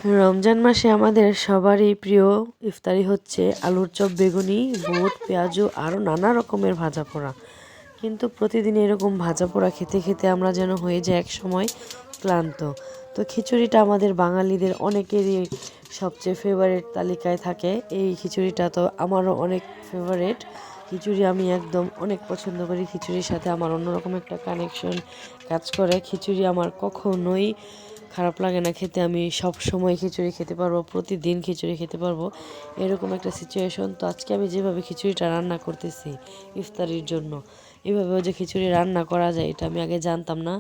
রমজান মাসে আমাদের সবারই প্রিয় ইফতারি হচ্ছে আলুর চপ, বেগুনি, বুট, পেঁয়াজু আরও নানা রকমের ভাজা পোড়া। কিন্তু প্রতিদিন এরকম ভাজা পোড়া খেতে খেতে আমরা যেন হয়ে যাই এক সময় ক্লান্ত। তো খিচুড়িটা আমাদের বাঙালিদের অনেকেরই সবচেয়ে ফেভারিট তালিকায় থাকে। এই খিচুড়িটা তো আমারও অনেক ফেভারিট। খিচুড়ি আমি একদম অনেক পছন্দ করি। খিচুড়ির সাথে আমার অন্যরকম একটা কানেকশন কাজ করে। খিচুড়ি আমার কখনোই খারাপ লাগে না খেতে। আমি সব সময় খিচুড়ি খেতে পারবো, প্রতিদিন খিচুড়ি খেতে পারবো, এরকম একটা সিচুয়েশন। তো আজকে আমি যেভাবে খিচুড়িটা রান্না করতেছি ইফতারির জন্য, এভাবেও যে খিচুড়ি রান্না করা যায় এটা আমি আগে জানতাম না।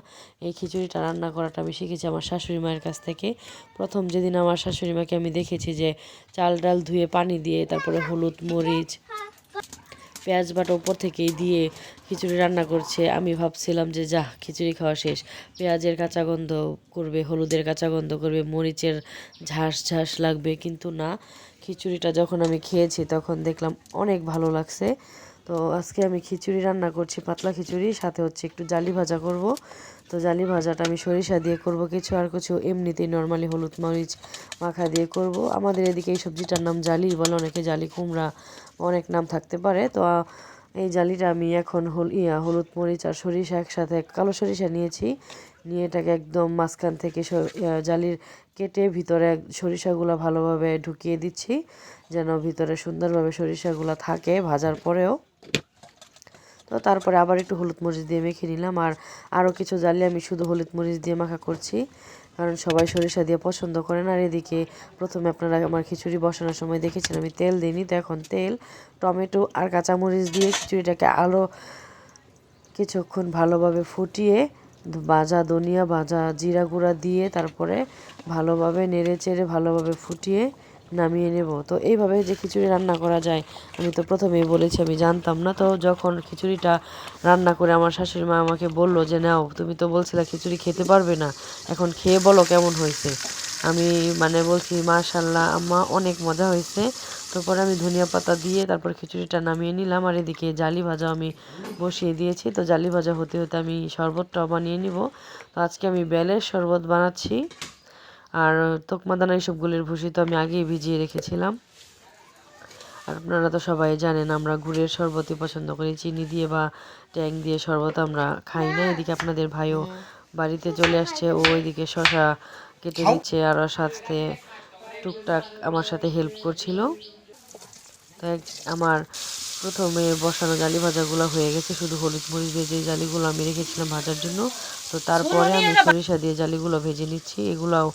এই খিচুড়িটা রান্না করাটা আমি শিখেছি আমার শাশুড়ি মায়ের কাছ থেকে। প্রথম যেদিন আমার শাশুড়ি মাকে আমি দেখেছি যে চাল ডাল ধুয়ে পানি দিয়ে তারপরে হলুদ, মরিচ, পেঁয়াজ বাটা উপর থেকেই দিয়ে খিচুড়ি রান্না করছে, আমি ভাবছিলাম যে যাহ, খিচুড়ি খাওয়া শেষ। পেঁয়াজের কাঁচা গন্ধ করবে, হলুদের কাঁচা গন্ধ করবে, মরিচের ঝাঁস ঝাঁস লাগবে, কিন্তু না। খিচুড়িটা যখন আমি খেয়েছি তখন দেখলাম অনেক ভালো লাগছে। তো আজকে আমি খিচুড়ি রান্না করছি, পাতলা খিচুড়ি, সাথে হচ্ছে একটু জালি ভাজা করব। তো জালি ভাজাটা আমি সরিষা দিয়ে করব কিছু, আর কিছু এমনিতেই নর্মালি হলুদ মরিচ মাখা দিয়ে করব। আমাদের এদিকে এই সবজিটার নাম জালি বলে, অনেকে জালি কুমড়া, অনেক নাম থাকতে পারে। তো এই জালিটা আমি এখন হলুদ মরিচ আর সরিষা একসাথে, কালো সরিষা নিয়েছি, নিয়ে এটাকে একদম মাঝখান থেকে জালির কেটে ভিতরে সরিষাগুলো ভালোভাবে ঢুকিয়ে দিচ্ছি, যেন ভিতরে সুন্দরভাবে সরিষাগুলো থাকে ভাজার পরেও। তো তারপরে আবার একটু হলুদ মরিচ দিয়ে মেখে নিলাম। আর আরও কিছু জালি আমি শুধু হলুদ মরিচ দিয়ে মাখা করছি, কারণ সবাই সরিষা দিয়ে পছন্দ করে না। আর এদিকে প্রথমে আপনারা আমার খিচুড়ি বসানোর সময় দেখেছেন আমি তেল দিইনি, তো এখন তেল, টমেটো আর কাঁচামরিচ দিয়ে খিচুড়িটাকে আরও কিছুক্ষণ ভালোভাবে ফুটিয়ে ভাজা ধনিয়া, ভাজা জিরা গুঁড়া দিয়ে তারপরে ভালোভাবে নেড়ে চেড়ে ভালোভাবে ফুটিয়ে নামিয়ে নেব। তো এইভাবে যে খিচুড়ি রান্না করা যায় আমি তো প্রথমেই বলেছি আমি জানতাম না। তো যখন খিচুড়িটা রান্না করে আমার শাশুড়ি মা আমাকে বললো যে নাও, তুমি তো বলছিলে খিচুড়ি খেতে পারবে না, এখন খেয়ে বলো কেমন হয়েছে। আমি বলছি মাশাল্লাহ আম্মা, অনেক মজা হয়েছে। তারপরে আমি ধনিয়া পাতা দিয়ে তারপর খিচুড়িটা নামিয়ে নিলাম। আর এদিকে জালি ভাজা আমি বসিয়ে দিয়েছি। তো জালি ভাজা হতে হতে আমি শরবতটাও বানিয়ে নিব। তো আজকে আমি বেলের শরবত বানাচ্ছি। আর তকমাদানা এইসবগুলির ভুসি তো আমি আগেই ভিজিয়ে রেখেছিলাম। আর আপনারা তো সবাই জানেন আমরা গুড়ের শরবতই পছন্দ করি, চিনি দিয়ে বা ট্যাং দিয়ে শরবত আমরা খাই না। এদিকে আপনাদের ভাইও বাড়িতে চলে আসছে, ও এদিকে শশা কেটে দিচ্ছে আর সাথে টুকটাক আমার সাথে হেল্প করছিল। তো আমার প্রথমে বসানো জালি ভাজাগুলো হয়ে গেছে, শুধু হলুদ মরিচ দিয়ে যে জালিগুলো আমি রেখেছিলাম ভাজার জন্য। তো তারপরে আমি সরিষা দিয়ে জালিগুলো ভেজে নিচ্ছি, এগুলাও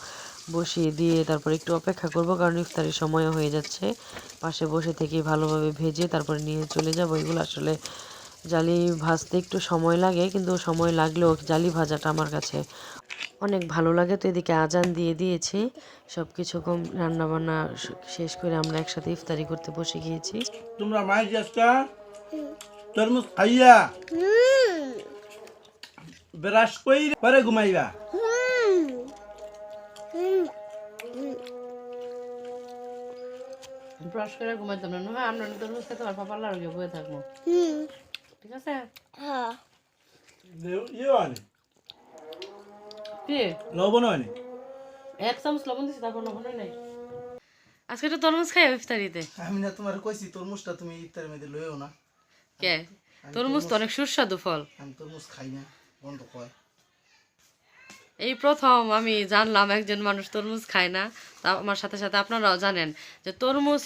বসিয়ে দিয়ে তারপর একটু অপেক্ষা করব, কারণ ইফতারির সময়ও হয়ে যাচ্ছে। পাশে বসে থেকে ভালোভাবে ভেজে তারপরে নিয়ে চলে যাব। এগুলো আসলে জালি ভাজতে একটু সময় লাগে, কিন্তু সময় লাগলেও জালি ভাজাটা আমার কাছে অনেক ভালো লাগে। তো এদিকে আজান দিয়ে দিয়েছে, সব কিছু কম, রান্নাবান্না শেষ করে আমরা একসাথে ইফতারি করতে বসে গিয়েছি। তোমরা মাছ আজকা তরমুজ খাইয়া ব্রাশ কইরা পরে ঘুমাইবা। ব্রাশ করে ঘুমাইতাম না, হ্যাঁ আমরা তরমুজ খেতে পারবো, পাল্লার আগে বয়ে থাকবো, ঠিক আছে? আনে কি লবণ আনে, 1 চামচ লবণ দিছি, তারপর লবণ নাই। আজকে তো তরমুজ খাই ইফতারিতে। আমি না তোমার কইছি তরমুজটা তুমি ইফতারের মধ্যে লইও না। কে? তরমুজ তো অনেক সুস্বাদু ফল। আমি তরমুজ খাই না, বন্ধ কয়। এই প্রথম আমি জানলাম একজন মানুষ তরমুজ খায় না। তা আমার সাথে সাথে আপনারাও জানেন যে তরমুজ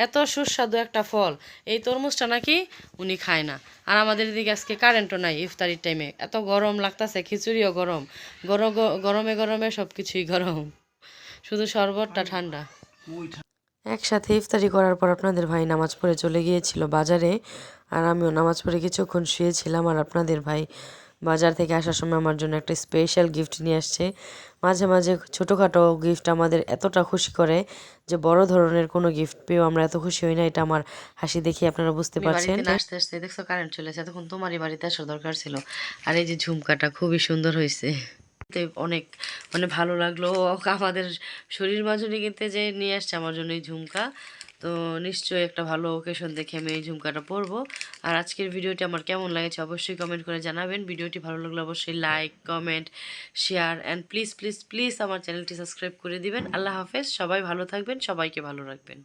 এত সুস্বাদু একটা ফল, এই তরমুজটা নাকি উনি খায় না। আর আমাদের এদিকে আজকে কারেন্টও নাই ইফতারির টাইমে, এত গরম লাগতেছে, খিচুড়িও গরম, গরমে গরমে সব কিছুই গরম, শুধু শরবতটা ঠান্ডা। একসাথে ইফতারি করার পর আপনাদের ভাই নামাজ পড়ে চলে গিয়েছিল বাজারে, আর আমিও নামাজ পড়ে কিছুক্ষণ শুয়েছিলাম। আর আপনাদের ভাই বাজার থেকে আসার সময় আমার জন্য একটা স্পেশাল গিফট নিয়ে আসছে। মাঝে মাঝে ছোটোখাটো গিফট আমাদের এতটা খুশি করে যে বড় ধরনের কোনো গিফট পেয়েও আমরা এত খুশি হই না, এটা আমার হাসি দেখে আপনারা বুঝতে পারছেন। আসতে আসতে দেখছো কারেন্ট চলে গেছে, এতক্ষণ তোমারই বাড়িতে আসার দরকার ছিল। আর এই যে ঝুমকাটা খুবই সুন্দর হয়েছে, অনেক ভালো লাগলো। আমাদের শরীর মাজুরি কিনতে যে নিয়ে আসছে আমার জন্য এই ঝুমকা। তো তো নিশ্চয়ই একটা ভালো ওকেশন দেখে আমি এই ঝুমকাটা পরবো। আর আজকের ভিডিওটি আমার কেমন লাগেছে অবশ্যই কমেন্ট করে জানাবেন। ভিডিওটি ভালো লাগলে অবশ্যই like, comment, share and please please please আমার চ্যানেলটি সাবস্ক্রাইব করে দিবেন। আল্লাহ হাফেজ, সবাই ভালো থাকবেন, সবাইকে ভালো রাখবেন।